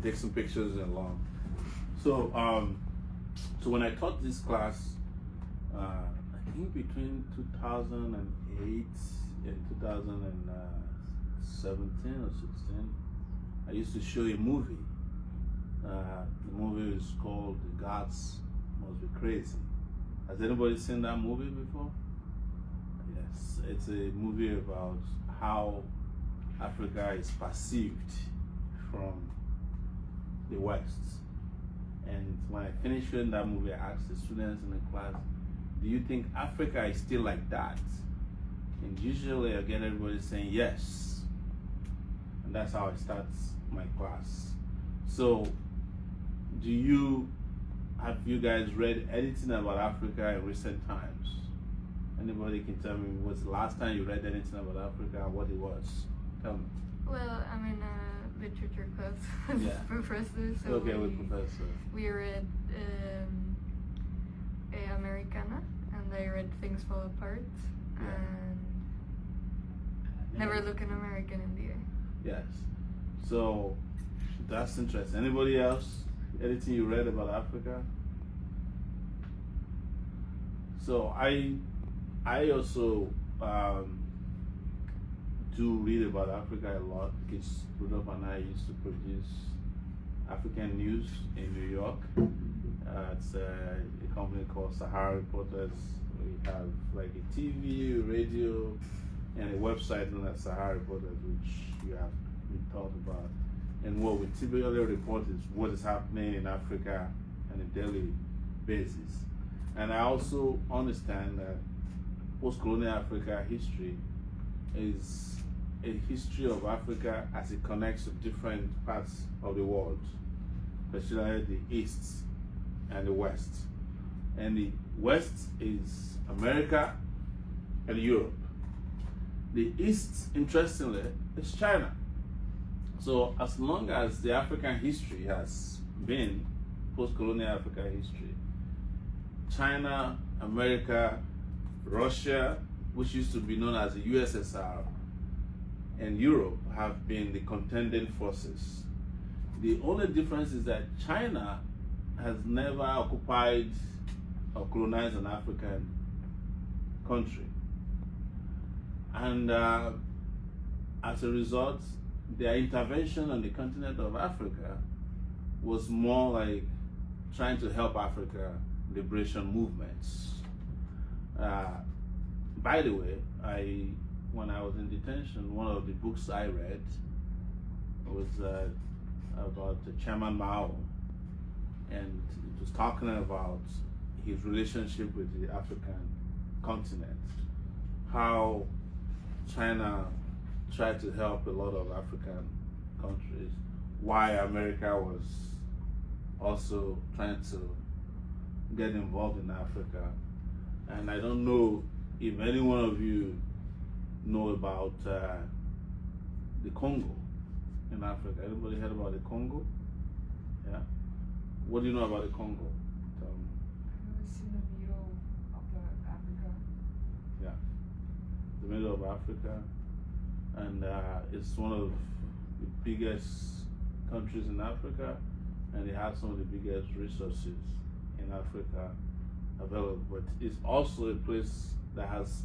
and take some pictures along. So, so when I taught this class, I think between 2008 and 2017 or 16, I used to show a movie. The movie is called The Gods Must Be Crazy. Has anybody seen that movie before? Yes, it's a movie about how Africa is perceived from the West. And when I finished showing that movie, I asked the students in the class, do you think Africa is still like that? And usually I get everybody saying yes. And that's how I start my class. So, have you guys read anything about Africa in recent times? Anybody can tell me what's the last time you read anything about Africa and what it was? Tell me. Well, I'm in a literature class with professor. So okay, with professor. We read Americana, and I read Things Fall Apart, and Never Look an American in the Eye. Yes. So that's interesting. Anybody else? Anything you read about Africa? So I also do read about Africa a lot because Rudolph and I used to produce African News in New York. It's a company called Sahara Reporters. We have like a TV, radio, and a website known as Sahara Reporters, which you have been taught about. And what we typically report is what is happening in Africa on a daily basis. And I also understand that Post-Colonial African History is a history of Africa as it connects to different parts of the world, especially the East and the West. And the West is America and Europe. The East, interestingly, is China. So as long as the African history has been post-colonial African history, China, America, Russia, which used to be known as the USSR, and Europe have been the contending forces. The only difference is that China has never occupied or colonized an African country. And as a result, their intervention on the continent of Africa was more like trying to help Africa liberation movements. By the way, when I was in detention, one of the books I read was about the Chairman Mao, and it was talking about his relationship with the African continent, how China tried to help a lot of African countries, why America was also trying to get involved in Africa. And I don't know if any one of you know about the Congo in Africa. Anybody heard about the Congo? Yeah? What do you know about the Congo? Tell me. It's in the middle of Africa. Yeah, the middle of Africa. And it's one of the biggest countries in Africa, and it has some of the biggest resources in Africa available. But it's also a place that has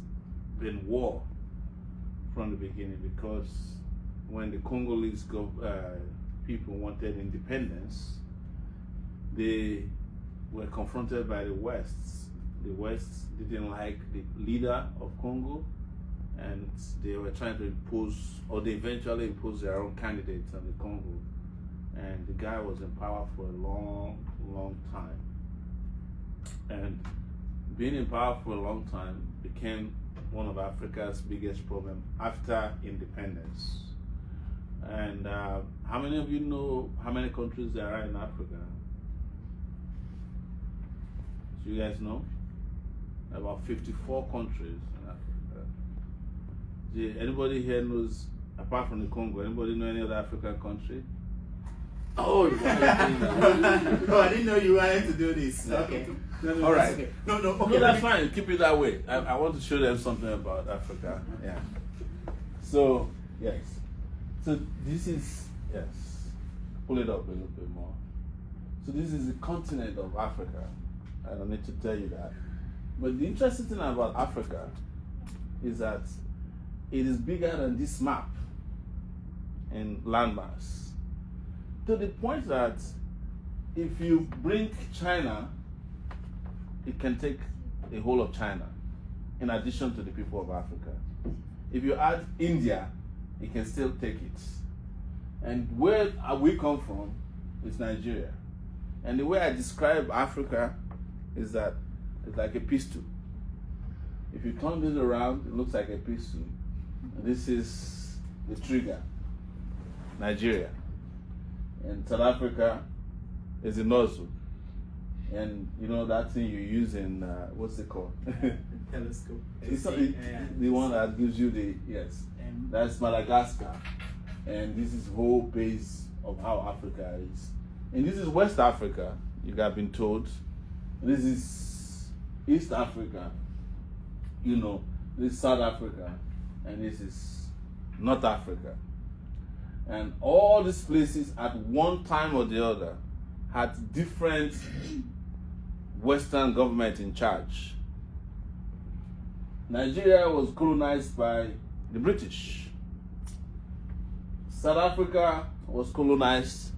been war from the beginning, because when the Congolese people wanted independence, they were confronted by the West. The West didn't like the leader of Congo, and they were trying to impose, or they eventually imposed their own candidates on the Congo. And the guy was in power for a long, long time. And being in power for a long time became one of Africa's biggest problems after independence. And how many of you know how many countries there are in Africa? Do you guys know? About 54 countries in Africa. Anybody here knows, apart from the Congo, anybody know any other African country? Oh, no, I didn't know you wanted to do this. Okay. No, all right. Okay. No, okay. No, that's fine. Keep it that way. I want to show them something about Africa. Yeah. So, yes. So this is, yes. pull it up a little bit more. So this is the continent of Africa. I don't need to tell you that. But the interesting thing about Africa is that it is bigger than this map in landmass. To the point that if you bring China, it can take the whole of China, in addition to the people of Africa. If you add India, it can still take it. And where we come from is Nigeria. And the way I describe Africa is that it's like a pistol. If you turn this around, it looks like a pistol. This is the trigger, Nigeria. And South Africa is the nozzle. And you know that thing you use in, what's it called? Telescope. It's the one that gives you the, yes. That's Madagascar. And this is the whole base of how Africa is. And this is West Africa, you have been told. This is East Africa, you know, this is South Africa, and this is North Africa. And all these places at one time or the other had different Western government in charge. Nigeria was colonized by the British. South Africa was colonized,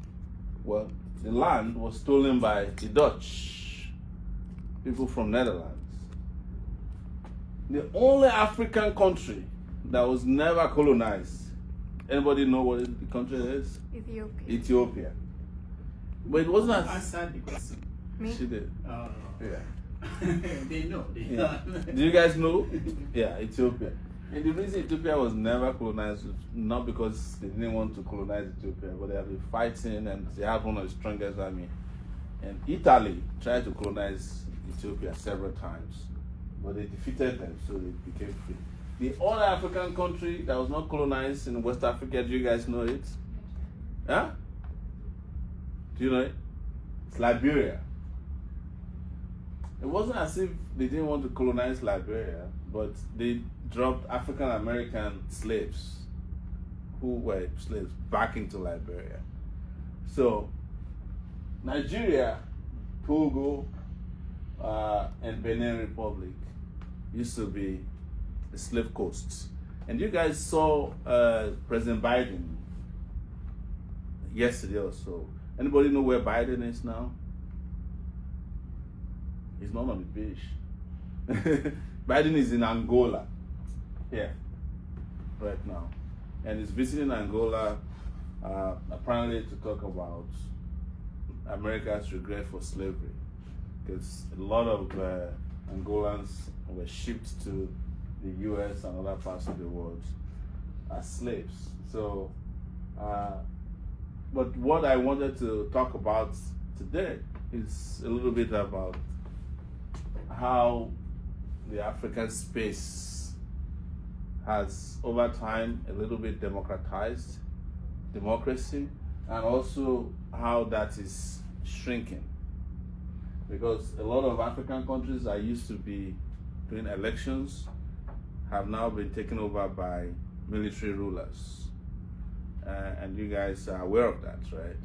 well, the land was stolen by the Dutch, people from Netherlands. The only African country that was never colonized, anybody know what the country is? Ethiopia. Ethiopia. But it wasn't as... Answer the question. Me? She did. Yeah. They know. Yeah. Do you guys know? Yeah, Ethiopia. And the reason Ethiopia was never colonized was not because they didn't want to colonize Ethiopia, but they have been fighting and they have one of the strongest army. And Italy tried to colonize Ethiopia several times, but they defeated them, so it became free. The only African country that was not colonized in West Africa, do you guys know it? Huh? Do you know it? It's Liberia. It wasn't as if they didn't want to colonize Liberia, but they dropped African American slaves who were slaves back into Liberia. So Nigeria, Togo, and Benin Republic used to be the slave coasts. And you guys saw President Biden yesterday or so. Anybody know where Biden is now? He's not on the beach. Biden is in Angola. Yeah, right now. And he's visiting Angola apparently to talk about America's regret for slavery. Because a lot of Angolans were shipped to the US and other parts of the world as slaves. So, but what I wanted to talk about today is a little bit about how the African space has over time a little bit democratized democracy, and also how that is shrinking. Because a lot of African countries that used to be doing elections have now been taken over by military rulers. And you guys are aware of that, right?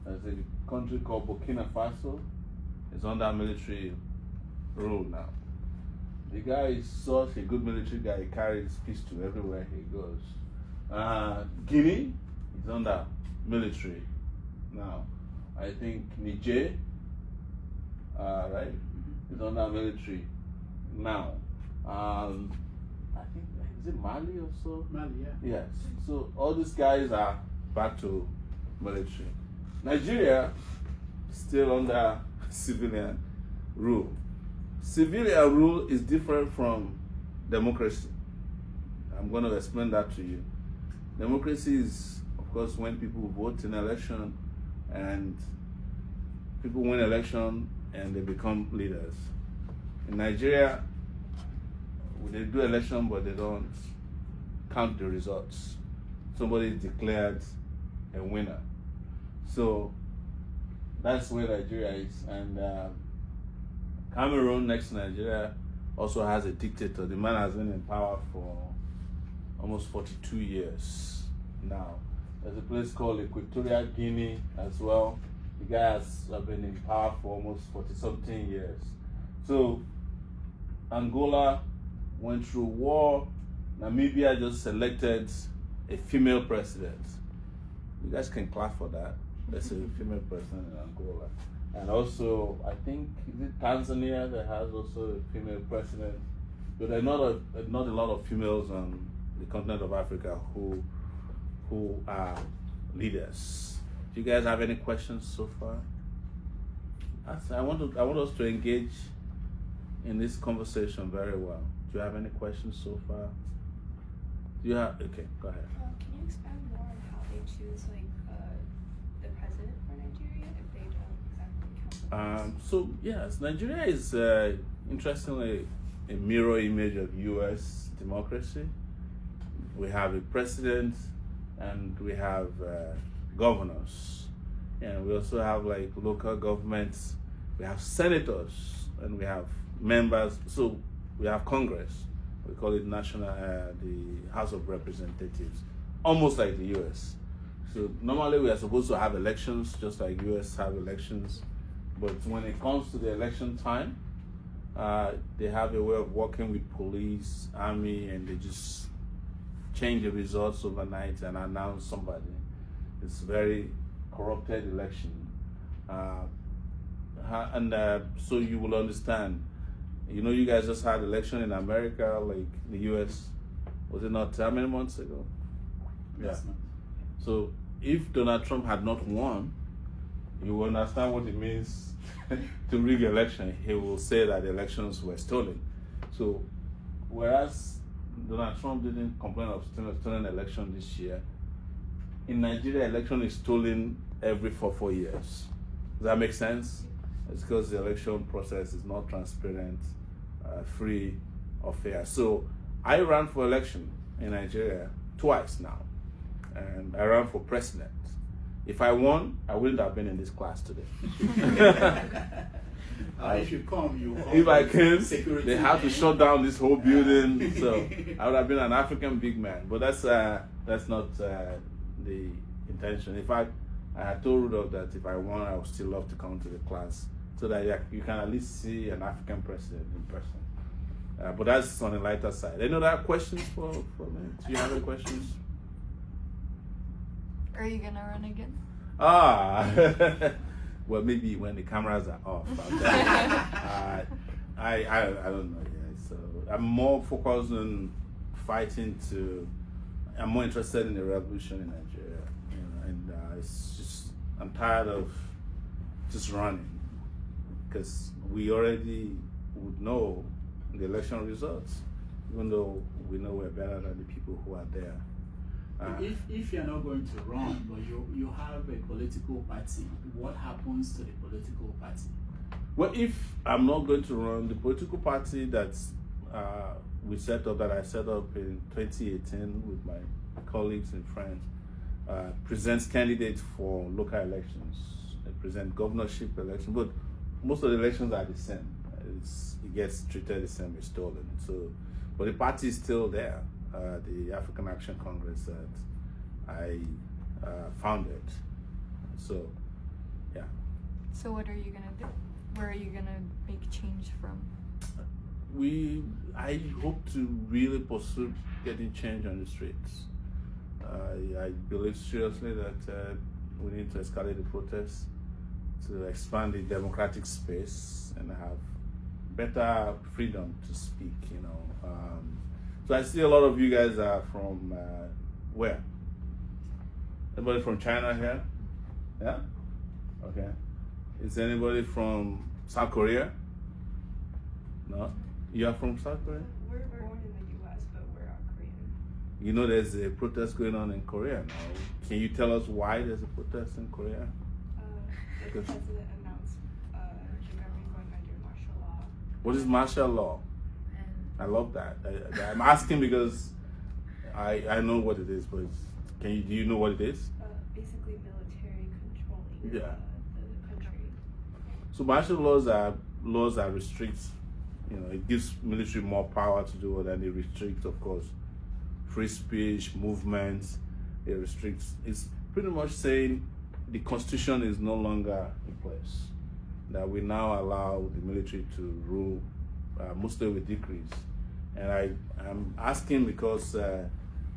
There's a country called Burkina Faso. It's under military rule now. The guy is such a good military guy, he carries pistol everywhere he goes. Guinea is under military now. I think Niger, right, is under military now. I think, is it Mali or so? Mali, yeah. Yes. So all these guys are back to military. Nigeria still under civilian rule. Civilian rule is different from democracy. I'm going to explain that to you. Democracy is, of course, when people vote in election and people win election and they become leaders. In Nigeria, they do election, but they don't count the results. Somebody is declared a winner. So that's where Nigeria is. And Cameroon, next to Nigeria, also has a dictator. The man has been in power for almost 42 years now. There's a place called Equatorial Guinea as well. The guy has been in power for almost 40-something years. So Angola went through war. Namibia just selected a female president. You guys can clap for that. There's a female president in Angola. And also, I think, is it Tanzania that has also a female president? But there are not a lot of females on the continent of Africa who are leaders. Do you guys have any questions so far? I want us to engage in this conversation very well. Do you have any questions so far? Do you have? Okay, go ahead. Can you expand more on how they choose the president for Nigeria if they don't exactly count? So yes, Nigeria is interestingly a mirror image of U.S. democracy. We have a president, and we have governors, and we also have like local governments. We have senators, and we have members. So we have Congress. We call it the House of Representatives, almost like the U.S. So normally we are supposed to have elections, just like U.S. have elections. But when it comes to the election time, they have a way of working with police, army, and they just change the results overnight and announce somebody. It's very corrupted election. So you will understand. You know, you guys just had election in America, like the U.S. Was it not how many months ago? Yes, ma'am. So if Donald Trump had not won, you will understand what it means to rig election. He will say that the elections were stolen. So whereas Donald Trump didn't complain of stolen election this year, in Nigeria, election is stolen every 4 years. Does that make sense? It's because the election process is not transparent, free, or fair. So I ran for election in Nigeria twice now, and I ran for president. If I won, I wouldn't have been in this class today. If you come, you come. If I came, security. they have to shut down this whole building. So I would have been an African big man. But that's not the intention. In fact, I had told Rudolph that if I won, I would still love to come to the class so that you can at least see an African president in person. But that's on the lighter side. Any other questions for me? Do you have any questions? Are you gonna run again? Well, maybe when the cameras are off. I don't know yet. So I'm more focused on fighting I'm more interested in the revolution in Nigeria. And it's just, I'm tired of just running because we already would know the election results, even though we know we're better than the people who are there. If you're not going to run, but you have a political party, what happens to the political party? Well, if I'm not going to run, the political party that I set up in 2018 with my colleagues and friends, presents candidates for local elections. They present governorship elections, but most of the elections are the same. It gets treated the same as stolen. So, but the party is still there. The African Action Congress that I founded. So, yeah. So what are you gonna do? Where are you gonna make change from? I hope to really pursue getting change on the streets. I believe seriously that we need to escalate the protests to expand the democratic space and have better freedom to speak, So I see a lot of you guys are from where? Anybody from China here? Yeah? Okay. Is anybody from South Korea? No? You are from South Korea? We're born in the U.S., but we're not Korean. You know there's a protest going on in Korea now. Can you tell us why there's a protest in Korea? The president announced the government going under martial law. What is martial law? I love that. I'm asking because I know what it is, but do you know what it is? Basically military controlling the country. So martial laws are laws that restrict, it gives military more power to do it, and it restricts, of course, free speech, movements, it restricts. It's pretty much saying the constitution is no longer in place. That we now allow the military to rule, mostly with decrees. And I'm asking because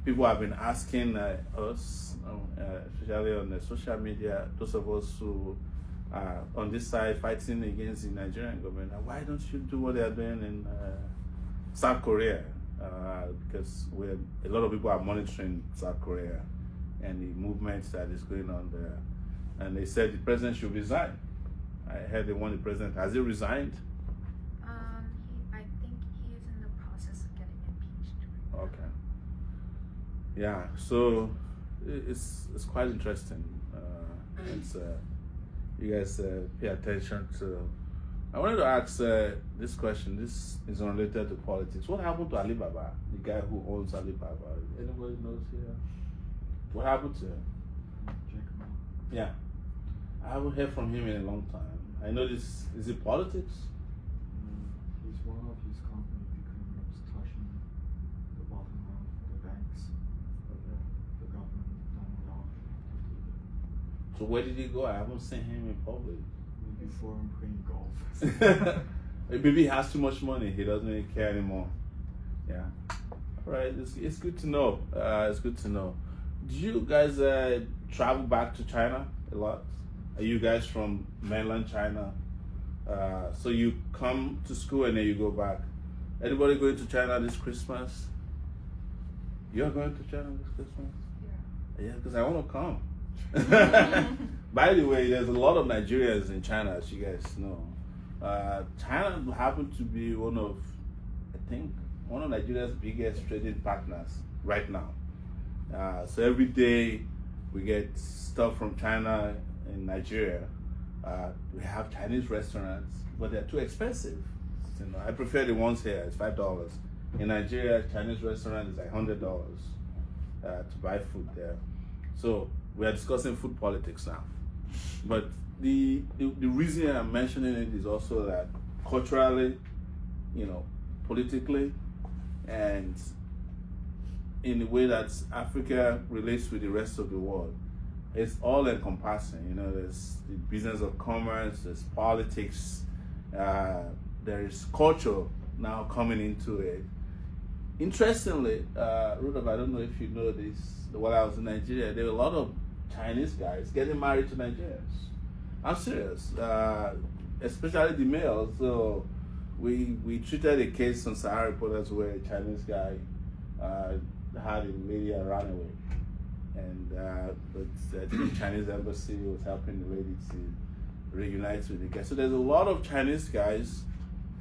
people have been asking us, especially on the social media, those of us who are on this side fighting against the Nigerian government, why don't you do what they are doing in South Korea? Because a lot of people are monitoring South Korea and the movements that is going on there. And they said the president should resign. I heard they want the president. Has he resigned? I think he is in the process of getting impeached. Okay. Yeah. So it's quite interesting. It's you guys pay attention to. I wanted to ask this question. This is unrelated to politics. What happened to Alibaba, the guy who owns Alibaba? Anybody knows here? What happened to him? Yeah. I haven't heard from him in a long time. I know this. Is it politics? He's one of his company because touching the bottom line for the banks. The government don't allow him to do that. So where did he go? I haven't seen him in public. Maybe foreign playing golf. Maybe he has too much money. He doesn't really care anymore. Yeah. All right. It's good to know. It's good to know. Do you guys travel back to China a lot? Are you guys from mainland China? So you come to school and then you go back. Anybody going to China this Christmas? You're going to China this Christmas? Yeah. Yeah, because I want to come. By the way, there's a lot of Nigerians in China, as you guys know. China happened to be one of Nigeria's biggest trading partners right now. So every day we get stuff from China in Nigeria. We have Chinese restaurants, but they're too expensive. You know, I prefer the ones here. It's $5. In Nigeria, Chinese restaurant is like $100 to buy food there. So we are discussing food politics now. But the reason I'm mentioning it is also that culturally, politically, and in the way that Africa relates with the rest of the world, it's all encompassing. There's the business of commerce, there's politics, there is culture now coming into it. Interestingly, Rudolph, I don't know if you know this, while I was in Nigeria, there were a lot of Chinese guys getting married to Nigerians. I'm serious, especially the males. So we treated a case on Sahara Reporters where a Chinese guy had a lady and ran away. And but the Chinese embassy was helping the lady to reunite with the guy. So there's a lot of Chinese guys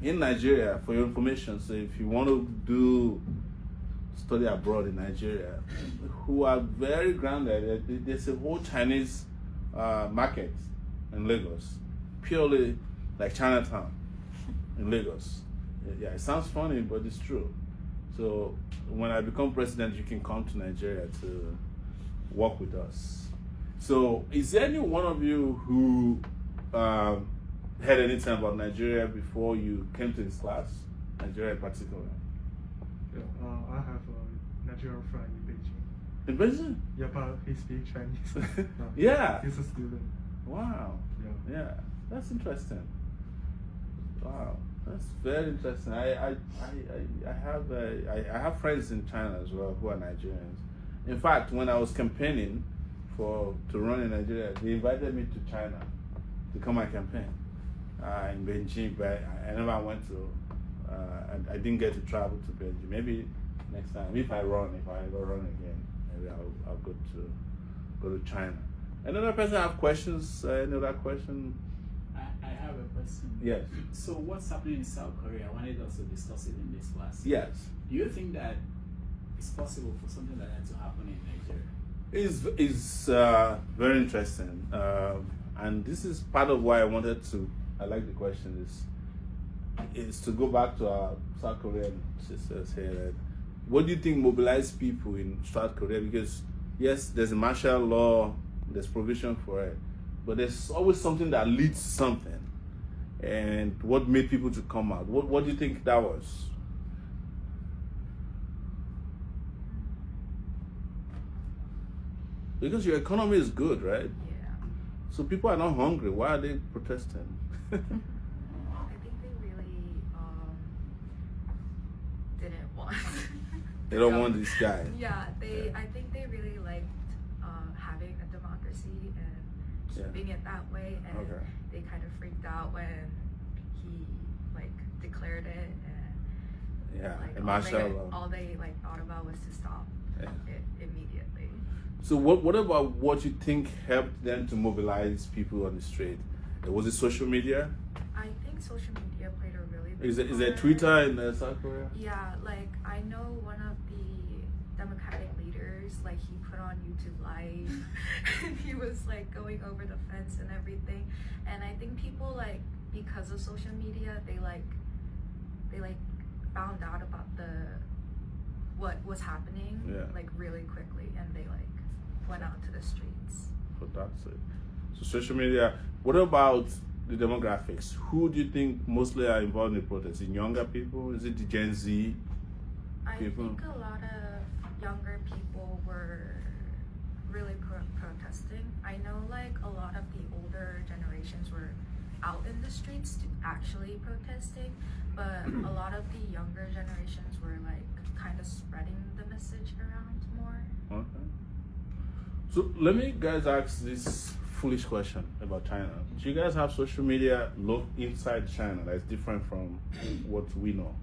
in Nigeria, for your information. So if you want to study abroad in Nigeria, who are very grounded, there's a whole Chinese market in Lagos, purely like Chinatown in Lagos. Yeah, it sounds funny, but it's true. So when I become president, you can come to Nigeria to work with us. So is there any one of you who heard anything about Nigeria before you came to this class? Nigeria in particular? Yeah, I have a Nigerian friend in Beijing. In Beijing? Yeah, but he speaks Chinese. Yeah. He's a student. Wow. Yeah, that's interesting. Wow, that's very interesting. I have friends in China as well who are Nigerians. In fact, when I was campaigning to run in Nigeria, they invited me to China to come and campaign in Beijing, but I never went to. I didn't get to travel to Beijing. Maybe next time, if I ever run again, maybe I'll go to China. Another person have questions? Another question? I have a question. Yes. So what's happening in South Korea? I wanted us to discuss it in this class. Yes. Do you think that it's possible for something like that to happen in Nigeria? It's very interesting. And this is part of why I like the question, is to go back to our South Korean sisters here. What do you think mobilized people in South Korea? Because yes, there's a martial law, there's provision for it, but there's always something that leads to something. And what made people to come out? What do you think that was? Because your economy is good, right? Yeah. So people are not hungry. Why are they protesting? I think they really didn't want. They don't want this guy. Yeah, Yeah. I think they really liked having a democracy and keeping it that way, and Okay. they kind of freaked out when he like declared it, and Yeah, like and martial law. all they like thought about was to stop Yeah. it immediately. So what about what you think helped them to mobilize people on the street? Was it social media? I think social media played a really big Is there part. Twitter in South Korea? Yeah, like I know one of the Democratic leaders, like he put on YouTube Live and he was like going over the fence and everything. And I think people like, because of social media, they found out about what was happening like really quickly, and they like went out to the streets. So that's it. So social media. What about the demographics? Who do you think mostly are involved in the protests? Is it younger people? Is it the Gen Z people? I think a lot of younger people were really protesting. I know like a lot of the older generations were out in the streets actually protesting, but a lot of the younger generations were like kind of spreading the message around more. Okay. So let me guys ask this foolish question about China. Do you guys have social media inside China that's different from what we know?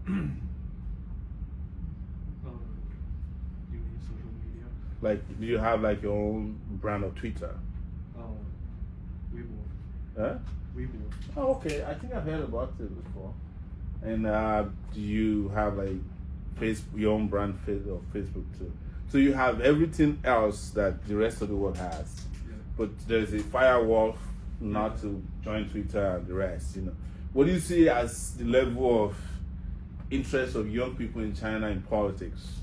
You mean social media? Like, do you have like your own brand of Twitter? Weibo. Huh? Weibo. Oh, okay. I think I've heard about it before. And do you have like your own brand of Facebook too? So you have everything else that the rest of the world has, Yeah. but there's a firewall not to join Twitter and the rest. You know, what do you see as the level of interest of young people in China in politics?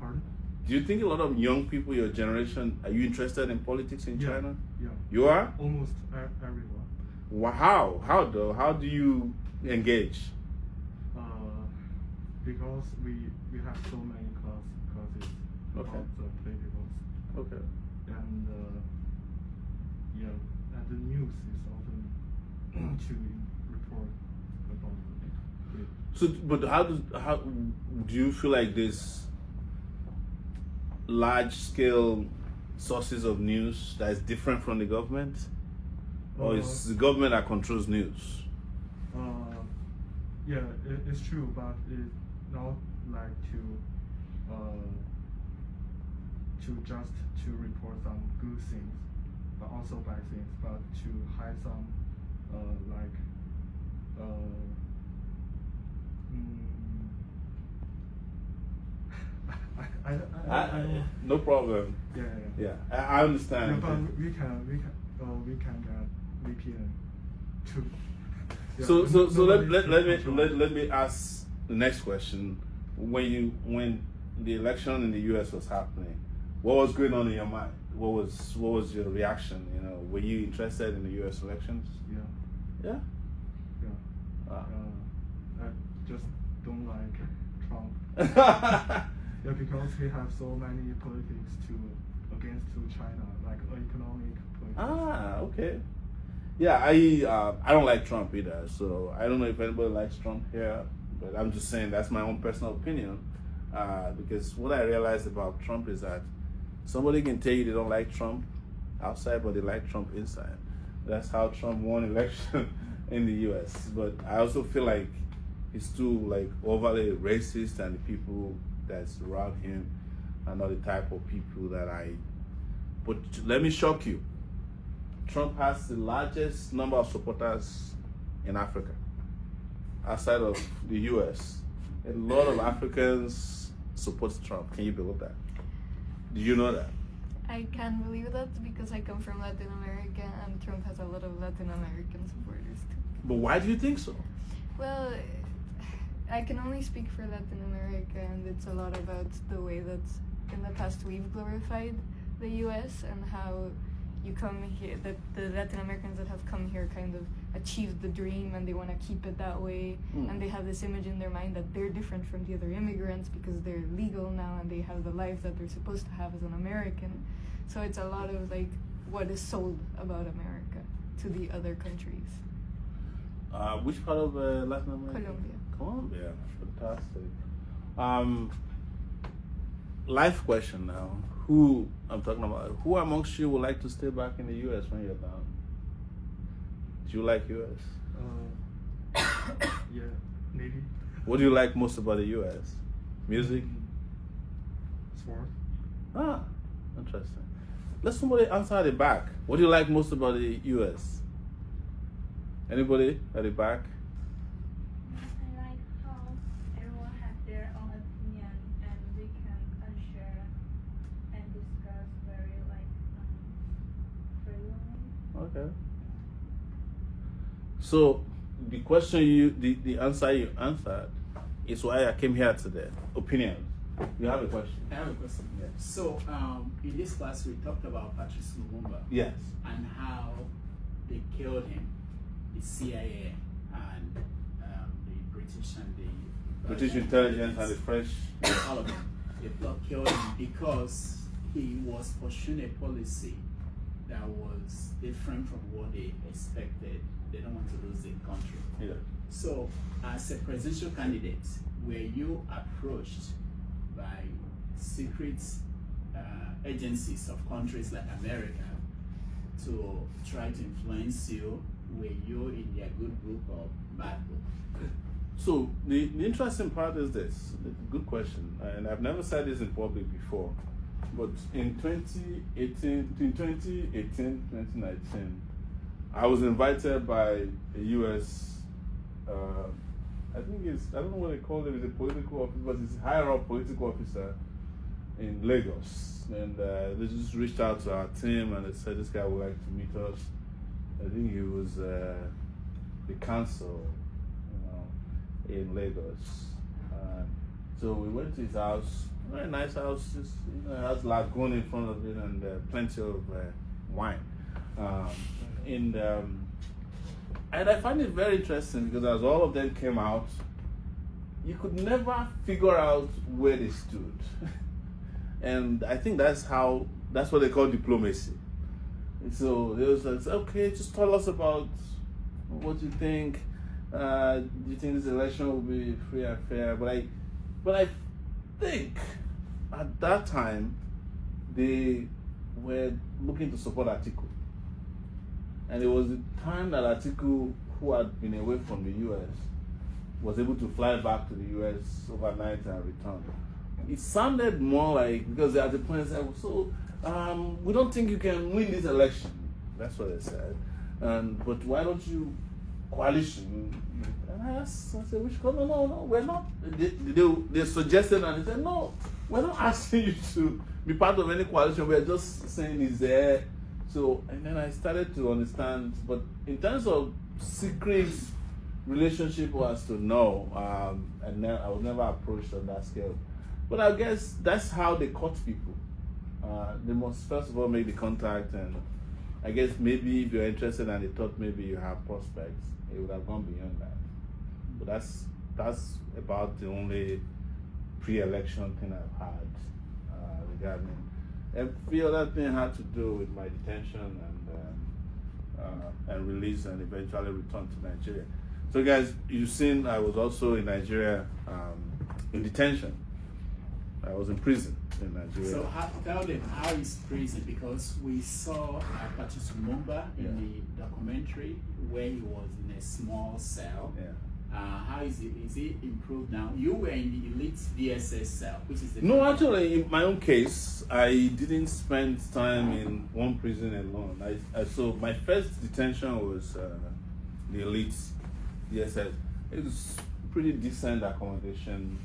Pardon? Do you think a lot of young people, your generation, are you interested in politics in Yeah. China? Yeah. You are? Almost everyone. Wow. How though? How do you engage? Because we have so many classes Okay. about the politicals, Okay. and and the news is often to report about it. So, but how do you feel like this large scale sources of news that is different from the government, or is the government that controls news? It's true, but it's not like to just to report some good things, but also bad things, but to hide some I don't know. No problem. Yeah. I understand. Yeah, but we can get VPN too. Yeah, So nobody can control. let me ask the next question. When the election in the US was happening, what was going on in your mind? What was your reaction? You know, were you interested in the US elections? Yeah. Yeah. Yeah. Wow. I just don't like Trump. Yeah, because he has so many politics against China, like economic politics. Okay. Yeah, I don't like Trump either. So I don't know if anybody likes Trump here, but I'm just saying that's my own personal opinion. Because what I realized about Trump is that somebody can tell you they don't like Trump outside, but they like Trump inside. That's how Trump won election in the U.S. But I also feel like he's too like overly racist, and the people that surround him are not the type of people that I. But let me shock you. Trump has the largest number of supporters in Africa, outside of the U.S. A lot of Africans support Trump. Can you believe that? Do you know that? I can believe that because I come from Latin America and Trump has a lot of Latin American supporters too. But why do you think so? Well, I can only speak for Latin America, and it's a lot about the way that in the past we've glorified the US and how you come here, that the Latin Americans that have come here kind of achieved the dream and they want to keep it that way, and they have this image in their mind that they're different from the other immigrants because they're legal now and they have the life that they're supposed to have as an American. So it's a lot of like what is sold about America to the other countries. Which part of Latin America? Colombia. Fantastic. Life question now. Who amongst you would like to stay back in the U.S. when you're done? Do you like U.S.? Yeah, maybe. What do you like most about the U.S.? Music? Smart. Ah, interesting. Let somebody answer at the back. What do you like most about the U.S.? Anybody at the back? I like how everyone has their own opinion and we can share and discuss very freely. Okay. So the question the answer you answered is why I came here today. Opinions. You have a question? I have a question. Yes. So, in this class, we talked about Patrice Lumumba. Yes. And how they killed him, the CIA and the British and the British intelligence and the French. all of them. They killed him because he was pursuing a policy that was different from what they expected. They don't want to lose the country. Yeah. So, as a presidential candidate, were you approached by secret agencies of countries like America to try to influence you? Were you in their good book or bad book? So the interesting part is this. Good question, and I've never said this in public before, but in 2019, I was invited by a U.S. I don't know what they call it. It's a political officer, but it's a higher up political officer in Lagos, and they just reached out to our team and they said this guy would like to meet us. I think he was the council, in Lagos. So we went to his house, very nice house, just, it has lagoon in front of it and plenty of wine. And I find it very interesting because as all of them came out, you could never figure out where they stood. And I think that's what they call diplomacy. And so they was like, okay, just tell us about what you think. Do you think this election will be free and fair? But I think at that time they were looking to support Atiku. And it was the time that Atiku, who had been away from the US, was able to fly back to the US overnight and return. It sounded more like, because at the point they said, so we don't think you can win this election. That's what they said. But why don't you coalition? And I said, which coalition? No, we're not. They suggested and they said, no, we're not asking you to be part of any coalition. We're just saying it's there. So, and then I started to understand, but in terms of secret relationship was to know, and then I was never approached on that scale. But I guess that's how they caught people. They must first of all make the contact, and I guess maybe if you're interested and they thought maybe you have prospects, it would have gone beyond that. But that's about the only pre-election thing I've had regarding. Every other thing had to do with my detention and release and eventually return to Nigeria. So guys, you've seen I was also in Nigeria in detention. I was in prison in Nigeria. So tell them how is prison, because we saw Patrice Lumumba in the documentary where he was in a small cell. Yeah. How is it? Is it improved now? You were in the elite DSS cell, which is the No, actually, in my own case, I didn't spend time in one prison alone. So my first detention was the elite DSS. It was pretty decent accommodation.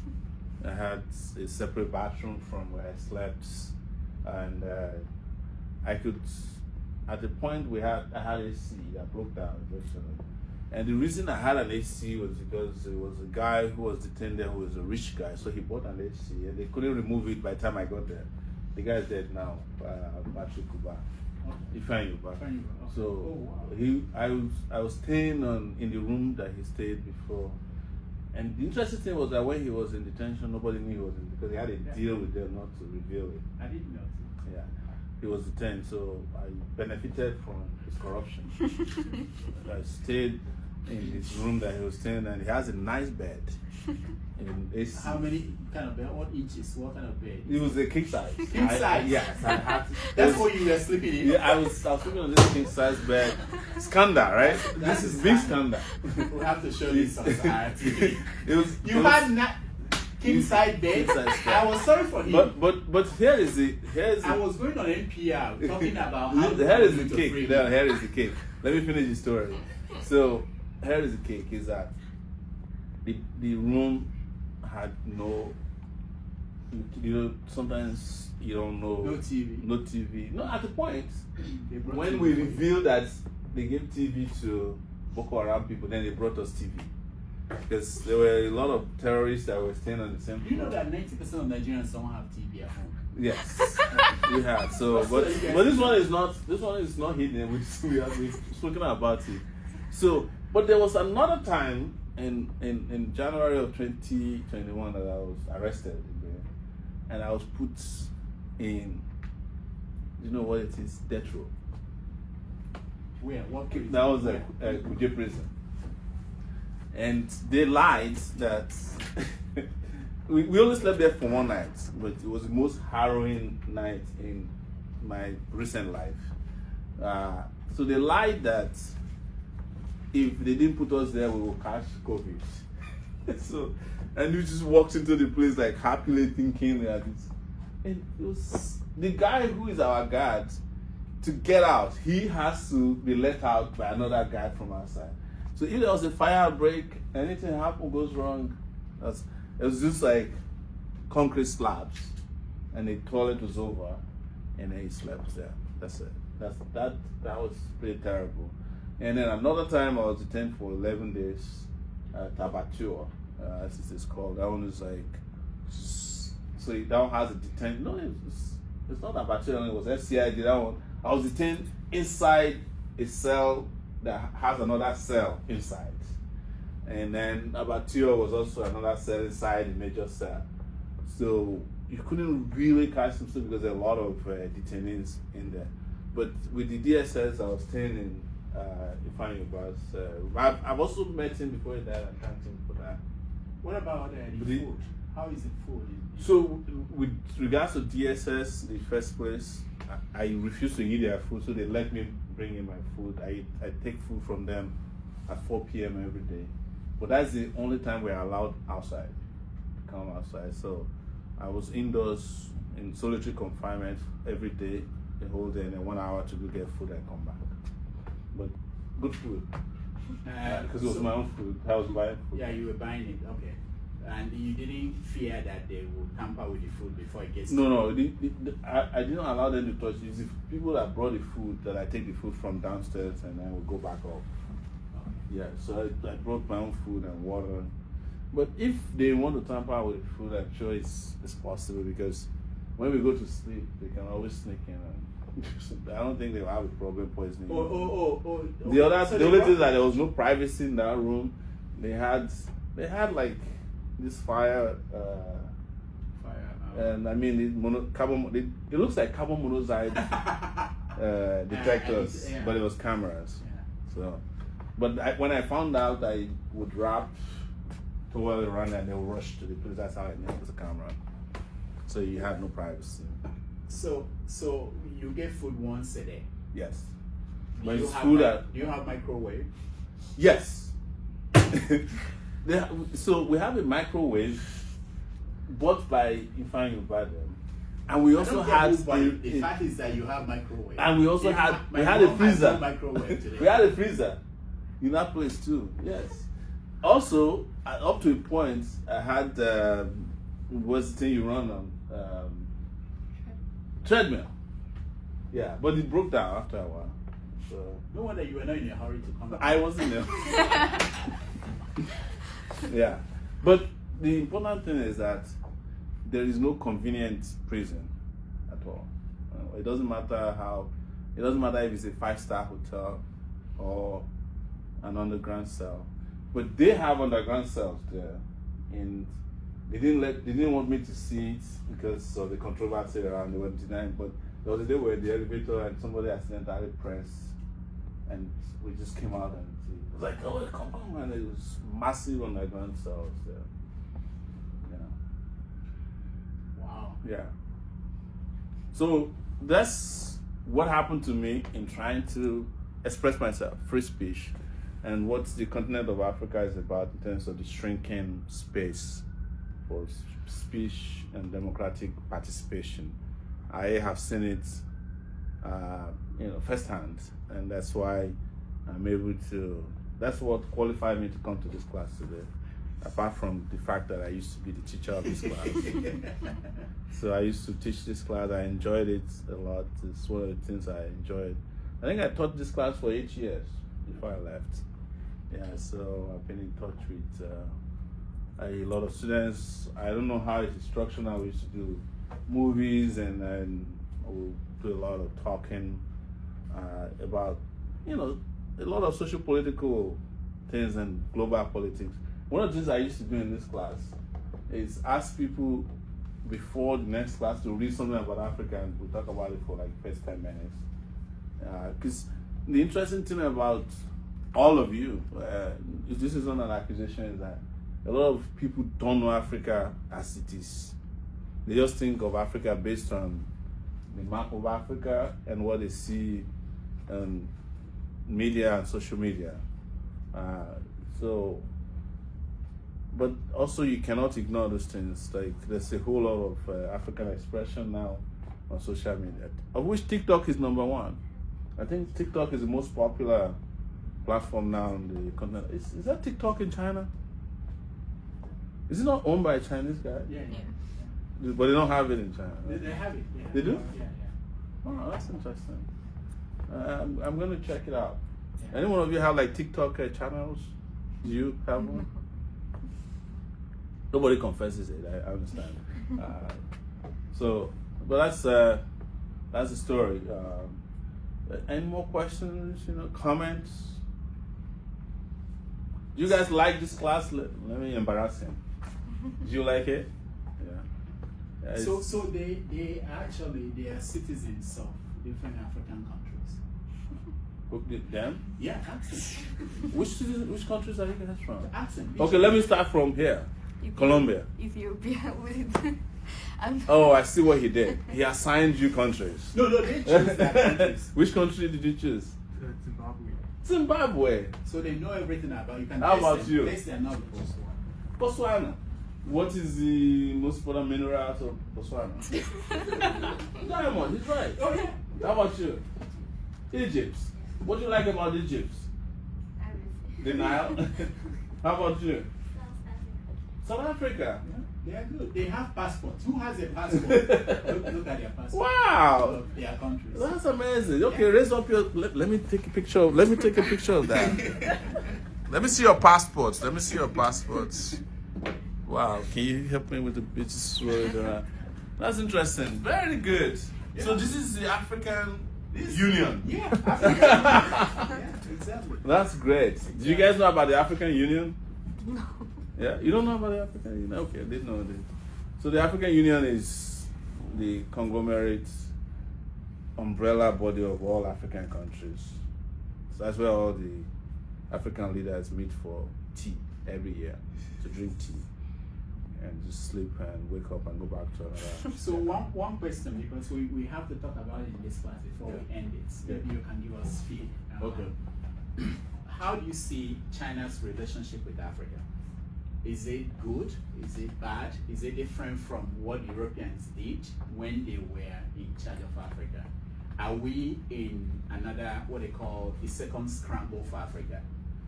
I had a separate bathroom from where I slept, and I could. At the point I had AC that broke down eventually. And the reason I had an AC was because it was a guy who was detained there who was a rich guy, so he bought an AC and they couldn't remove it by the time I got there. The guy's dead now, Patrick Uba. Ifeanyi Uba. Ifeanyi Uba, okay. So wow. I was staying in the room that he stayed before. And the interesting thing was that when he was in detention, nobody knew he was in, because he had a deal with them not to reveal it. I didn't know. Yeah, he was detained, so I benefited from his corruption. I stayed in his room that he was staying, and he has a nice bed. In AC. How many kind of bed? What inches? What kind of bed? It was a king size. King size? Yes, I had to. That's what you were sleeping in? Yeah, I was sleeping on this king size bed. Scandal, right? This is big scandal. We'll have to show this on society. You had king size bed. I was sorry for him. But here is I was going on NPR talking about how here is the cake. Here is the cake. Let me finish the story. So here is the cake. Is that the room had no, sometimes you don't know. No TV. No TV. No, at the point when we revealed that they gave TV to Boko Haram people, then they brought us TV. Because there were a lot of terrorists that were staying on the same floor. You know that 90% of Nigerians don't have TV at home. Yes, we had. So, but this one is not hidden. We've spoken about it. So, but there was another time in January of 2021 that I was arrested and I was put in, you know what it is, death row. Where? What prison? That was a Abuja prison. And they lied that we only slept there for one night, but it was the most harrowing night in my recent life. So they lied that if they didn't put us there, we will catch COVID. So, and we just walked into the place like happily thinking that and it was the guy who is our guard. To get out, he has to be let out by another guard from outside. So if there was a fire break, anything goes wrong, it was just like concrete slabs, and the toilet was over, and then he slept there. That's it. That was pretty terrible. And then another time I was detained for 11 days at Abuja, as it is called. That one is like, so that one has a detention. No, it's not Abuja. It was FCID. That one. I was detained inside a cell that has another cell inside. And then Abuja was also another cell inside the major cell. So you couldn't really catch them because there are a lot of detainees in there. But with the DSS, I was staying in Ifeanyi Ubah's. I've also met him before he died. I thanked him for that. What about the food? How is the food? So with regards to DSS, the first place, I refuse to eat their food, so they let me bring in my food. I take food from them at 4 p.m. every day. But that's the only time we're allowed outside, to come outside. So I was indoors in solitary confinement every day, the whole day, and then 1 hour to go get food and come back. But good food. Because it was my own food. I was buying food. Yeah, you were buying it, okay. And you didn't fear that they would tamper with the food before it gets No. I didn't allow them to touch it. It's the people that brought the food that I take the food from downstairs and then we'll go back up. Okay. Yeah, so I brought my own food and water. But if they want to tamper with the food, I'm sure it's possible because when we go to sleep, they can always sneak in. And I don't think they'll have a problem poisoning. The only thing is that there was no privacy in that room. They had like this fire, and I mean it looks like carbon monoxide detectors, but it was cameras. Yeah. So, but when I found out, I would wrap towel around and they would rush to the place. That's how I knew it was a camera. So you had no privacy. So you get food once a day. Yes. Do But you it's have food do you have microwave? Yes. So we have a microwave bought by Ifeanyi Uba, and we also had the fact is that you have microwave, and we also had a freezer. Microwave today. We had a freezer in that place too. Yes. Also, up to a point, I had what's the thing you run on treadmill. Yeah, but it broke down after a while. So no wonder you were not in a hurry to come back. I wasn't there. Yeah, but the important thing is that there is no convenient prison at all. It doesn't matter if it's a 5-star hotel or an underground cell. But they have underground cells there, and they didn't want me to see it because of the controversy around the Web 9. But there was a day where the elevator and somebody accidentally pressed, and we just came out and it was like, oh, come on, man! It was massive underground cells there. Wow. Yeah. So that's what happened to me in trying to express myself, free speech, and what the continent of Africa is about in terms of the shrinking space for speech and democratic participation. I have seen it, firsthand, and that's why I'm able to. That's what qualified me to come to this class today. Apart from the fact that I used to be the teacher of this class. So I used to teach this class. I enjoyed it a lot. It's one of the things I enjoyed. I think I taught this class for 8 years before I left. Yeah, so I've been in touch with a lot of students. I don't know how it's structured now. We used to do movies and we'll do a lot of talking about, a lot of social political things and global politics. One of the things I used to do in this class is ask people before the next class to read something about Africa, and we'll talk about it for like the first 10 minutes. Because the interesting thing about all of you, if this is not an accusation, is that a lot of people don't know Africa as it is. They just think of Africa based on the map of Africa and what they see on media and social media. But also you cannot ignore those things. Like there's a whole lot of African expression now on social media, of which TikTok is number one. I think TikTok is the most popular platform now on the continent. Is that TikTok in China? Is it not owned by a Chinese guy? Yeah. But they don't have it in China. Right? They have it. They do? Yeah. Oh, that's interesting. I'm going to check it out. Yeah. Any one of you have like TikTok channels? Do you have one? Nobody confesses it. I understand. But that's the story. Any more questions? Comments? Do you guys like this class? Let me embarrass him. Do you like it? Yeah. So they are citizens of different African countries. Who did them? Yeah, absolutely. Which countries are you guys from? Accent. Okay, let me start from here. Colombia. Ethiopia. Oh, I see what he did. He assigned you countries. No, they chose their countries. Which country did you choose? Zimbabwe. Zimbabwe. So they know everything about you. Can How about them. you? Place their knowledge. Botswana. What is the most important mineral out of Botswana? Diamond, he's right. Oh yeah. How about you? Egypt. What do you like about Egypt? The Nile. How about you? South Africa. Yeah, they are good. They have passports. Who has a passport? look at their passport. Wow. Of their countries. That's amazing. Okay, raise up your. Let me take a picture. Let me take a picture of that. Let me see your passports. Wow. Can you help me with the bitches? That's interesting. Very good. Yeah. So this is the African Union. Yeah. African yeah, exactly. That's great. Do you guys know about the African Union? No. Yeah, you don't know about the African Union? Okay, I didn't know this. So the African Union is the conglomerate umbrella body of all African countries. So that's where all the African leaders meet for tea every year, to drink tea and just sleep and wake up and go back to another. So one question, because we have to talk about it in this class before we end it. Maybe you can give us feed. Okay. How do you see China's relationship with Africa? Is it good? Is it bad? Is it different from what Europeans did when they were in charge of Africa? Are we in another, what they call the second scramble for Africa?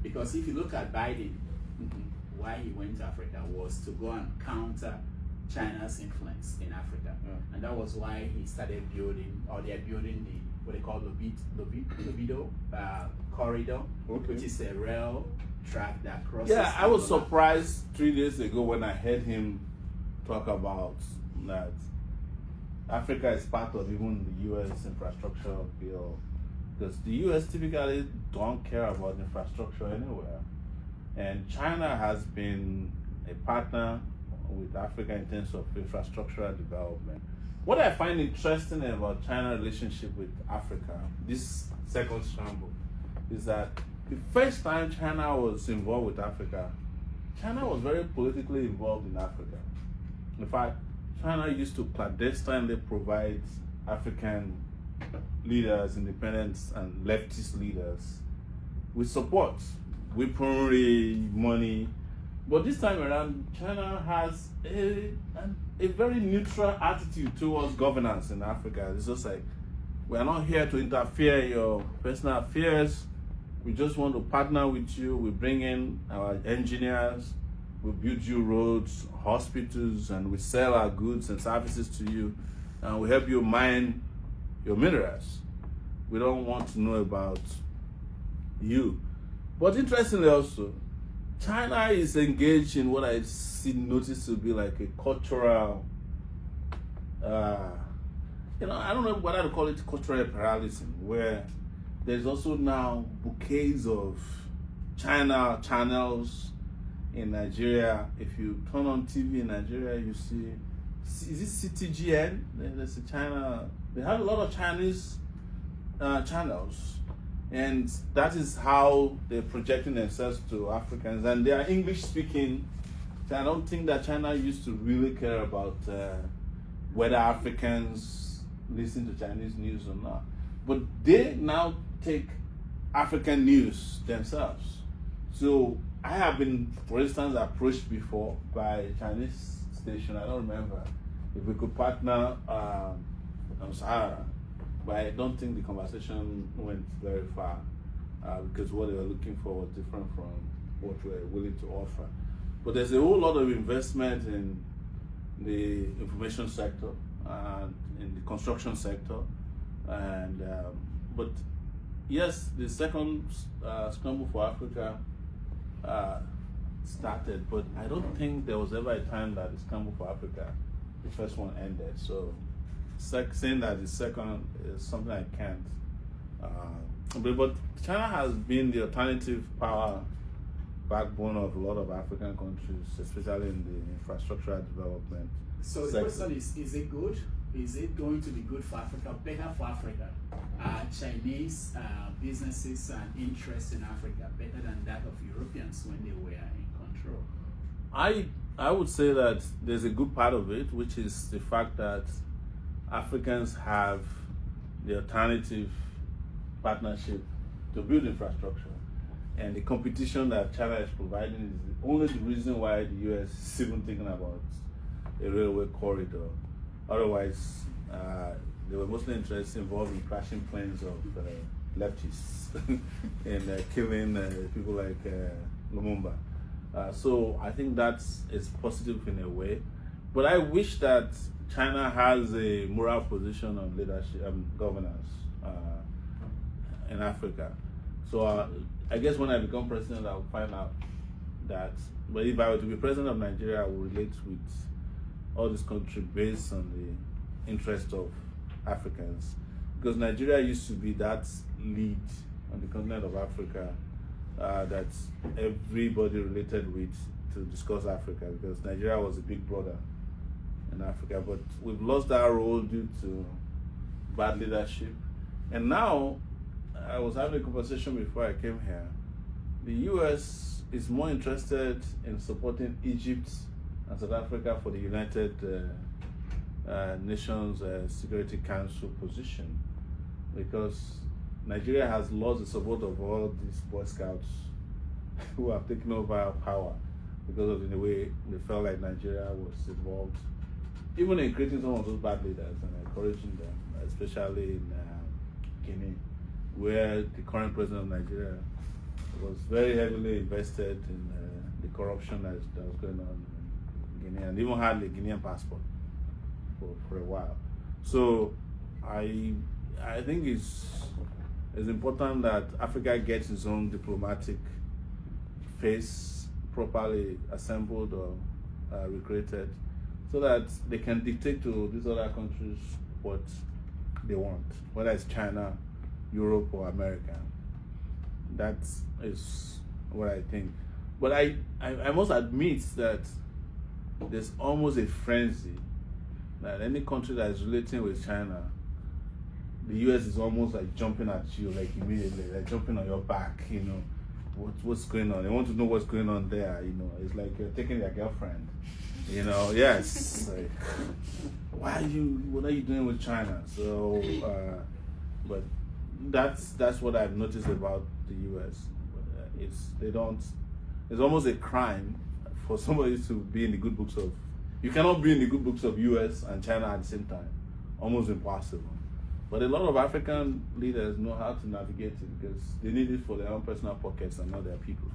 Because if you look at Biden, why he went to Africa was to go and counter China's influence in Africa. Yeah. And that was why he started building, or they're building the, what they call Lobido corridor, Okay. which is a rail track that crosses. Yeah, I was Angola. surprised 3 days ago when I heard him talk about that Africa is part of even the U.S. infrastructure bill, because the U.S. typically don't care about infrastructure anywhere, and China has been a partner with Africa in terms of infrastructural development. What I find interesting about China's relationship with Africa, this second scramble, is that the first time China was involved with Africa, China was very politically involved in Africa. In fact, China used to clandestinely provide African leaders, independents, and leftist leaders with support, weaponry, money. But this time around, China has a very neutral attitude towards governance in Africa. It's just like, we are not here to interfere in your personal affairs. We just want to partner with you. We bring in our engineers. We build you roads, hospitals, and we sell our goods and services to you. And we help you mine your minerals. We don't want to know about you. But interestingly also, China is engaged in what I notice to be like a cultural, I don't know whether to call it cultural imperialism, where there's also now bouquets of China channels in Nigeria. If you turn on TV in Nigeria, you see, is it CTGN? There's a China, they have a lot of Chinese channels. And that is how they're projecting themselves to Africans. And they are English speaking. So I don't think that China used to really care about whether Africans listen to Chinese news or not. But they now take African news themselves. So I have been, for instance, approached before by a Chinese station. I don't remember if we could partner on Sahara. But I don't think the conversation went very far because what they were looking for was different from what we were willing to offer. But there's a whole lot of investment in the information sector and in the construction sector. And but yes, the second Scramble for Africa started, but I don't think there was ever a time that the Scramble for Africa, the first one, ended. So saying that the second is something I can't. But China has been the alternative power backbone of a lot of African countries, especially in the infrastructural development. So the question is it good? Is it going to be good for Africa, better for Africa? Are Chinese businesses and interests in Africa better than that of Europeans when they were in control? I would say that there's a good part of it, which is the fact that Africans have the alternative partnership to build infrastructure. And the competition that China is providing is only the reason why the US is even thinking about a railway corridor. Otherwise, they were mostly interested involved in crashing planes of leftists and killing people like Lumumba. So I think that's positive in a way. But I wish that China has a moral position on leadership and governance in Africa. So I guess when I become president, I'll find out that. But if I were to be president of Nigeria, I will relate with all this country based on the interest of Africans. Because Nigeria used to be that lead on the continent of Africa that everybody related with to discuss Africa, because Nigeria was a big brother in Africa. But we've lost that role due to bad leadership. And now, I was having a conversation before I came here. The US is more interested in supporting Egypt and South Africa for the United Nations Security Council position, because Nigeria has lost the support of all these Boy Scouts who have taken over power because of the way they felt like Nigeria was involved, even in creating some of those bad leaders and encouraging them, especially in Guinea, where the current president of Nigeria was very heavily invested in the corruption that was going on in Guinea, and even had a Guinean passport for a while. So I think it's important that Africa gets its own diplomatic face properly assembled or recreated, so that they can dictate to these other countries what they want, whether it's China, Europe, or America. That is what I think. But I must admit that there's almost a frenzy that any country that is relating with China, the US is almost like jumping at you, like immediately, like jumping on your back, you know, what's going on. They want to know what's going on there, you know. It's like you're taking their girlfriend, you know. Yes, like, what are you doing with China? So, but that's what I've noticed about the US. It's almost a crime for somebody to be in the good books of. You cannot be in the good books of US and China at the same time. Almost impossible. But a lot of African leaders know how to navigate it because they need it for their own personal pockets and not their people's.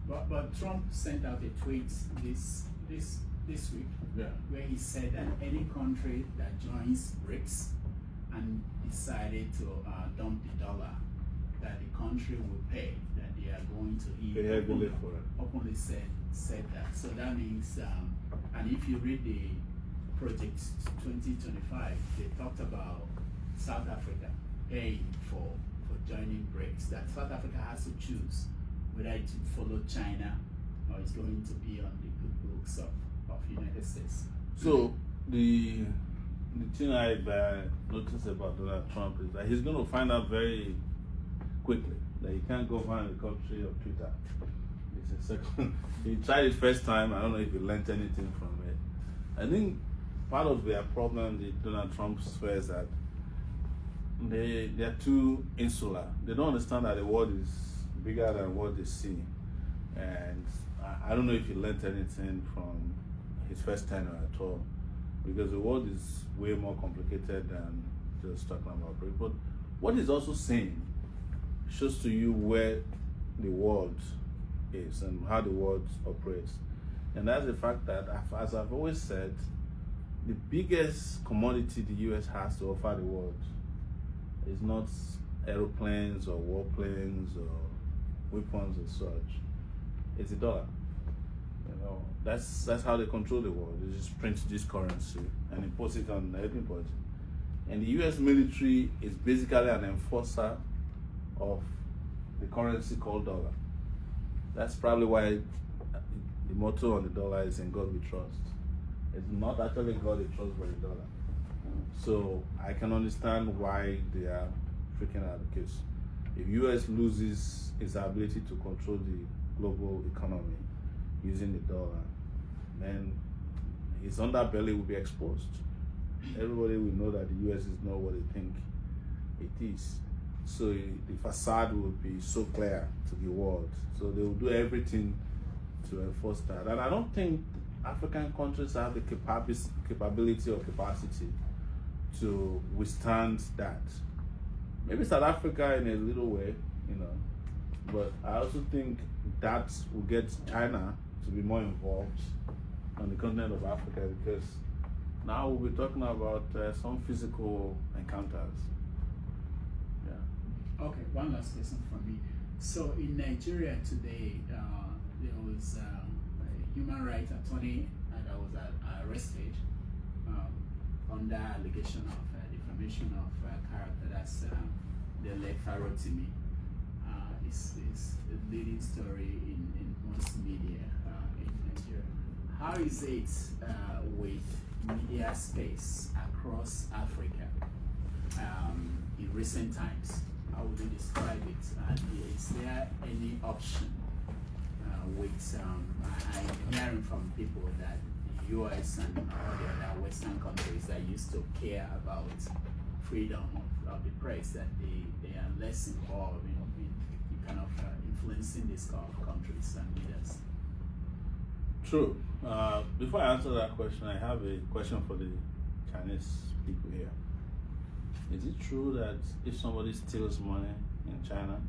But Trump sent out a tweet this week, Yeah. where he said that any country that joins BRICS and decided to dump the dollar, that the country will pay, that they are going to eat. They heavily for it. Openly said that. So that means, and if you read the Project 2025, they talked about South Africa paying for joining BRICS, that South Africa has to choose whether it will follow China or it's going to be on the good books of United States. So the thing I've noticed about Donald Trump is that he's going to find out very quickly that he can't go find the country of Twitter. It's a second. He tried it first time. I don't know if he learned anything from it. I think part of their problem with Donald Trump is that they are too insular. They don't understand that the world is bigger than what they see. And I don't know if he learned anything from his first tenure at all, because the world is way more complicated than just talking about BRICS. But what he's also saying shows to you where the world is and how the world operates. And that's the fact that, as I've always said, the biggest commodity the US has to offer the world is not aeroplanes or warplanes or weapons and such. It's the dollar. You know, that's how they control the world. They just print this currency and impose it on everybody. And the US military is basically an enforcer of the currency called dollar. That's probably why the motto on the dollar is "In God We Trust." It's not actually God they trust, but the dollar. So I can understand why they are freaking out, because if US loses its ability to control the global economy using the dollar, then its underbelly will be exposed. Everybody will know that the US is not what they think it is. So the facade will be so clear to the world. So they will do everything to enforce that. And I don't think African countries have the capability or capacity to withstand that. Maybe South Africa in a little way, you know, but I also think that will get China to be more involved on the continent of Africa, because now we'll be talking about some physical encounters. Yeah. Okay, one last question from me. So in Nigeria today, there was a human rights attorney that was arrested under allegation of defamation of character. That's the late Farotimi. It's a leading story in most media in Nigeria. How is it with media space across Africa in recent times? How would you describe it? And is there any option with, I'm hearing from people that the US and all the other Western countries that used to care about freedom of the press, that they are less involved in kind of influencing these countries and leaders? True. Before I answer that question, I have a question for the Chinese people here. Is it true that if somebody steals money in China,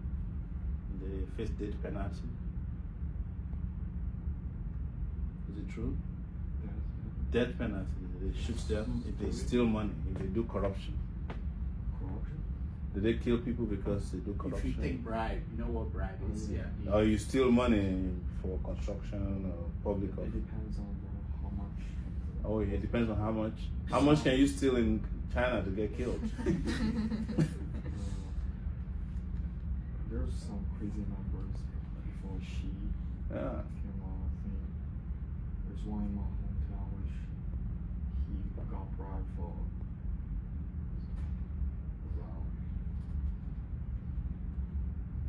they face death penalty? Is it true? Yes. Death penalty. They shoot them if they steal money, if they do corruption. Corruption? Do they kill people because they do corruption? If you take bribe, you know what bribe is? Yeah. Or you steal money for construction or public. It depends on how much Oh, it depends on how much. How much can you steal in China to get killed? There's some crazy numbers before she Yeah. came on. I think there's one in my hometown which he got bribed for around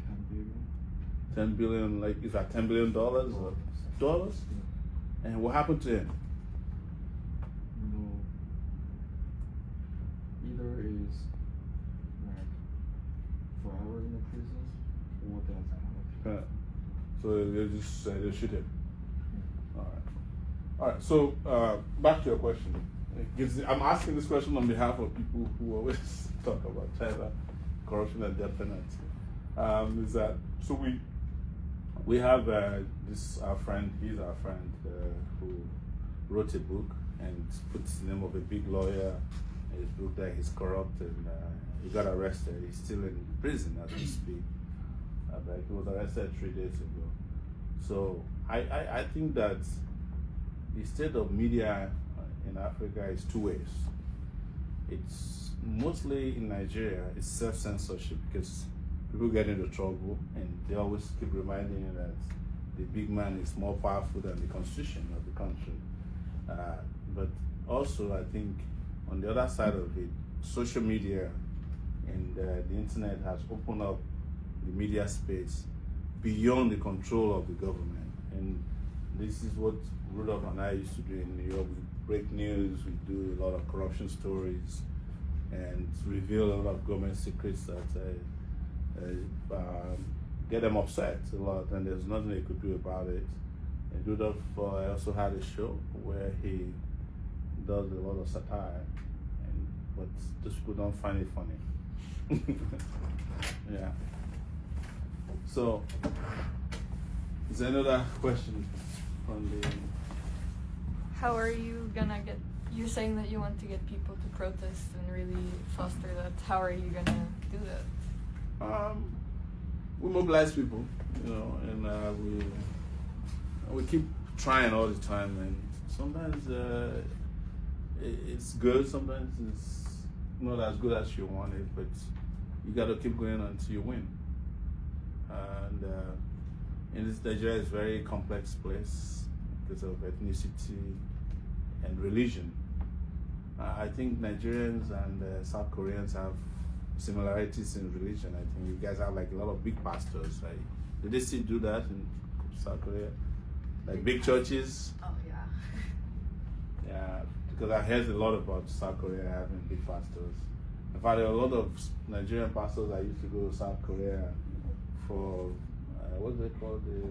10 billion. 10 billion, like, is that $10 billion or dollars? Yeah. And what happened to him? You know, either is like forever in the prison or death penalty. So they just they shoot him. All right. So back to your question. I'm asking this question on behalf of people who always talk about China, corruption, and death penalty. Is that so? We have this our friend. He's our friend who wrote a book and puts the name of a big lawyer in his book that he's corrupt and he got arrested. He's still in prison as we speak. He was arrested 3 days ago. So I think that the state of media in Africa is two ways. It's mostly in Nigeria, it's self-censorship because people get into trouble and they always keep reminding you that the big man is more powerful than the constitution of the country. But also I think on the other side of it, social media and the internet has opened up the media space beyond the control of the government. And this is what Rudolph and I used to do in New York. We break news, we do a lot of corruption stories, and reveal a lot of government secrets that get them upset a lot, and there's nothing they could do about it. And Rudolph also had a show where he does a lot of satire, but just people don't find it funny. Yeah. So, is there another question from the? How are you gonna get? You're saying that you want to get people to protest and really foster that. How are you gonna do that? We mobilize people, and we keep trying all the time, and sometimes it's good, sometimes it's not as good as you want it, but you got to keep going until you win. And in this Nigeria is a very complex place because of ethnicity and religion. I think Nigerians and South Koreans have similarities in religion. I think you guys have like a lot of big pastors. Right? Do they still do that in South Korea? Like big churches? Oh yeah. Yeah, because I heard a lot about South Korea having big pastors. In fact, there are a lot of Nigerian pastors that used to go to South Korea for what's it called, the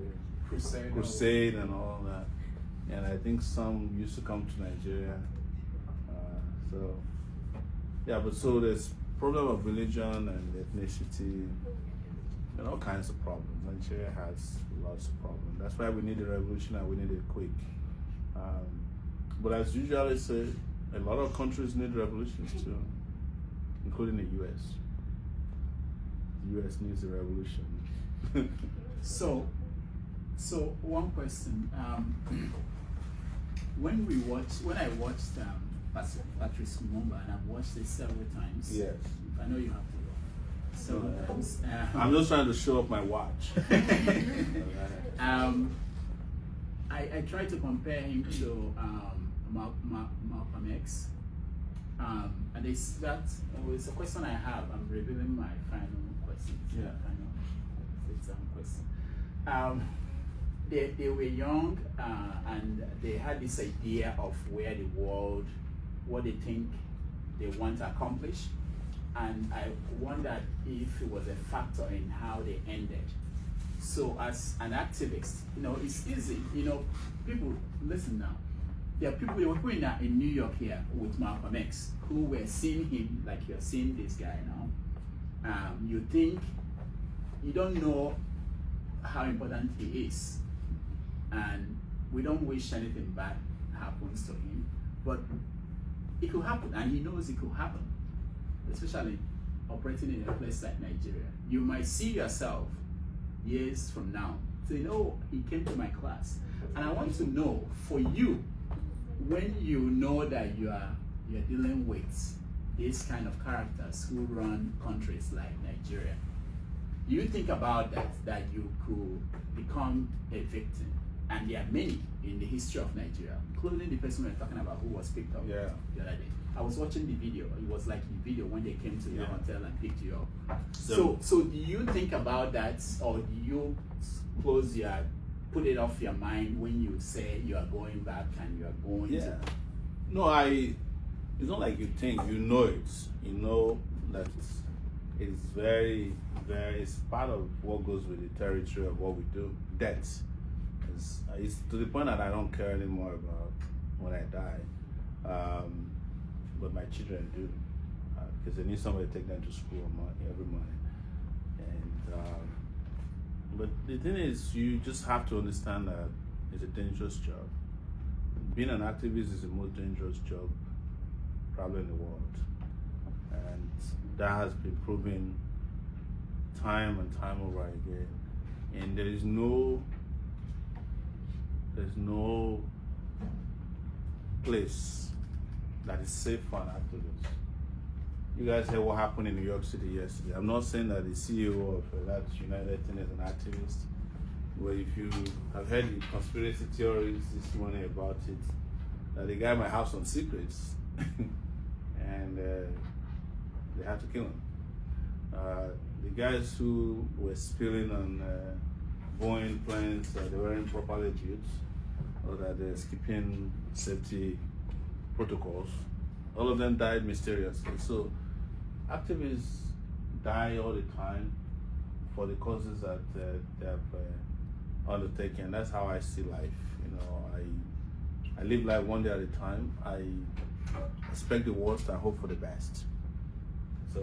crusade and all that. And I think some used to come to Nigeria. So yeah, but so there's problem of religion and ethnicity and all kinds of problems. Nigeria has lots of problems. That's why we need a revolution and we need it quick. But as usually say, a lot of countries need revolutions too, including the US. The US needs a revolution. So one question. When I watched Patrice Lumumba, and I've watched it several times. Yes. I know you have to several times. I'm just trying to show up my watch. I tried to compare him to Malcolm X. And it's a question I have. I'm revealing my final question. Yeah. Final exam question. They were young and they had this idea of where the world, what they think they want to accomplish. And I wondered if it was a factor in how they ended. So as an activist, it's easy. People, listen now. There are people in New York here with Malcolm X who were seeing him like you're seeing this guy now. You think, you don't know how important he is. And we don't wish anything bad happens to him. But it could happen, and he knows it could happen. Especially operating in a place like Nigeria. You might see yourself years from now saying, oh, he came to my class. And I want to know, for you, when you know that you're dealing with these kind of characters who run countries like Nigeria, you think about that you could become a victim, and there are many in the history of Nigeria, including the person we're talking about who was picked up the other day. I was watching the video. It was like the video when they came to your hotel and picked you up. So do you think about that, or do you put it off your mind when you say you are going back and you are going to? No, it's not like you think, you know it. You know that it's very, very, it's part of what goes with the territory of what we do. Death. It's to the point that I don't care anymore about when I die. But my children do, because they need somebody to take them to school every morning. And but the thing is, you just have to understand that it's a dangerous job. Being an activist is the most dangerous job probably in the world, and that has been proven time and time over again. And there's no place that is safe for an activist. You guys heard what happened in New York City yesterday. I'm not saying that the CEO of that United thing is an activist, but if you have heard the conspiracy theories this morning about it, that the guy might have some secrets, and they had to kill him. The guys who were spilling on Boeing planes that they weren't properly built, or that they're skipping safety protocols, all of them died mysteriously. So activists die all the time for the causes that they have undertaken. That's how I see life. You know, I live life one day at a time. I expect the worst and hope for the best. So,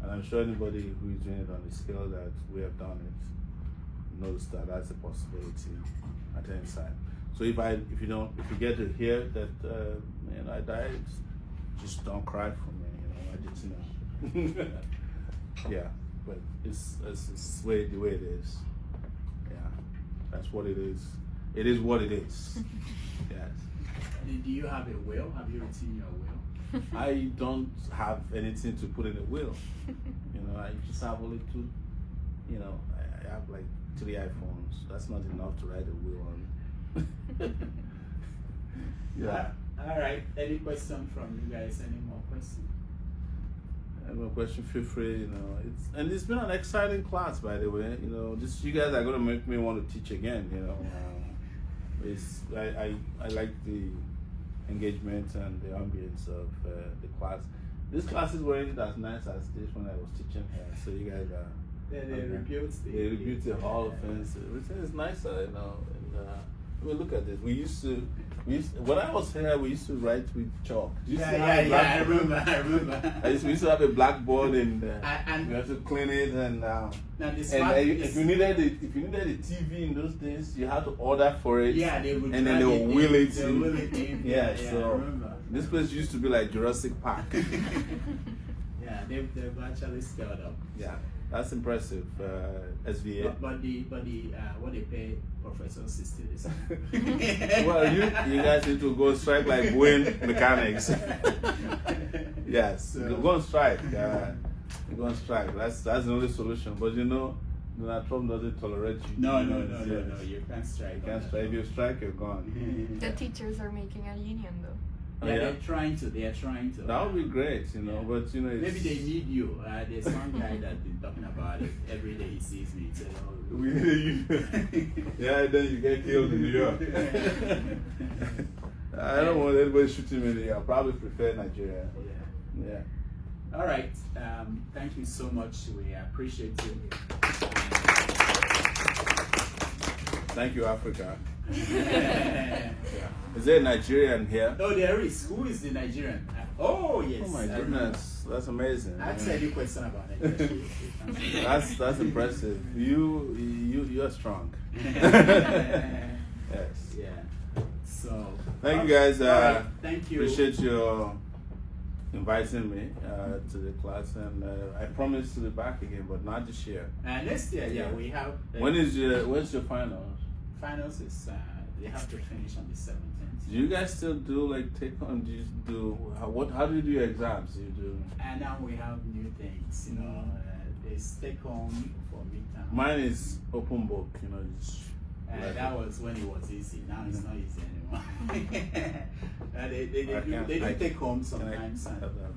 and I'm sure anybody who is doing it on the scale that we have done it knows that that's a possibility at any time. So if you get to hear that I died, just don't cry for me. I just yeah, but it's the way it is. Yeah, that's what it is. It is what it is. Yes. Do you have a will? Have you written your will? I don't have anything to put in a will. I just have only two. I have like 3 iPhones. That's not enough to write a will on. Yeah. All right. Any question from you guys? Any more questions? Any more question? Feel free. It's been an exciting class, by the way. You guys are gonna make me want to teach again. I like the engagement and the ambience of the class. This class is weren't as nice as this when I was teaching here. So you guys are. They rebuilt the hall of fence. Everything is nicer, look at this. We used to when I was here, we used to write with chalk. I remember. We used to have a blackboard and we had to clean it and if you needed a TV in those days, you had to order for it. Yeah, they would. And then they would wheel it in. Yeah, so I remember. This place used to be like Jurassic Park. Yeah, they've actually scaled up. Yeah. That's impressive, SVA. But the what they pay professors is still the same. Well, you guys need to go strike like Boeing mechanics. Yes, go on strike. Go on strike. That's the only solution. But Donald Trump doesn't tolerate you. No. You can't strike. You can't strike. If you strike, you're gone. The teachers are making a union though. Yeah, they're trying to. That would be great, but it's, maybe they need you. There's one guy that's been talking about it every day. He sees me. He said, "Oh, we need you." Yeah, then you get killed in New York. I don't want anybody shooting me in the York. I probably prefer Nigeria. Yeah. All right. Thank you so much. We appreciate you. Thank you, Africa. Yeah. Is there a Nigerian here? Oh, there is. Who is the Nigerian? Oh, yes. Oh my goodness, that's amazing. Ask any question about Nigeria. That's impressive. You're strong. Yes. Yeah. So. Thank you guys. Right. Thank you. Appreciate your inviting me to the class, and I promise to be back again, but not this year. Next year, we have. When's your finals? Finals is They have to finish on the 17th. Do you guys still do like take on? Do you do how do you do your exams? You do. And now we have new things, you know. There's take home for midterm. Mine is open book, you know. That was when it was easy. Now it's not easy anymore. They do take home sometimes. Can I have that?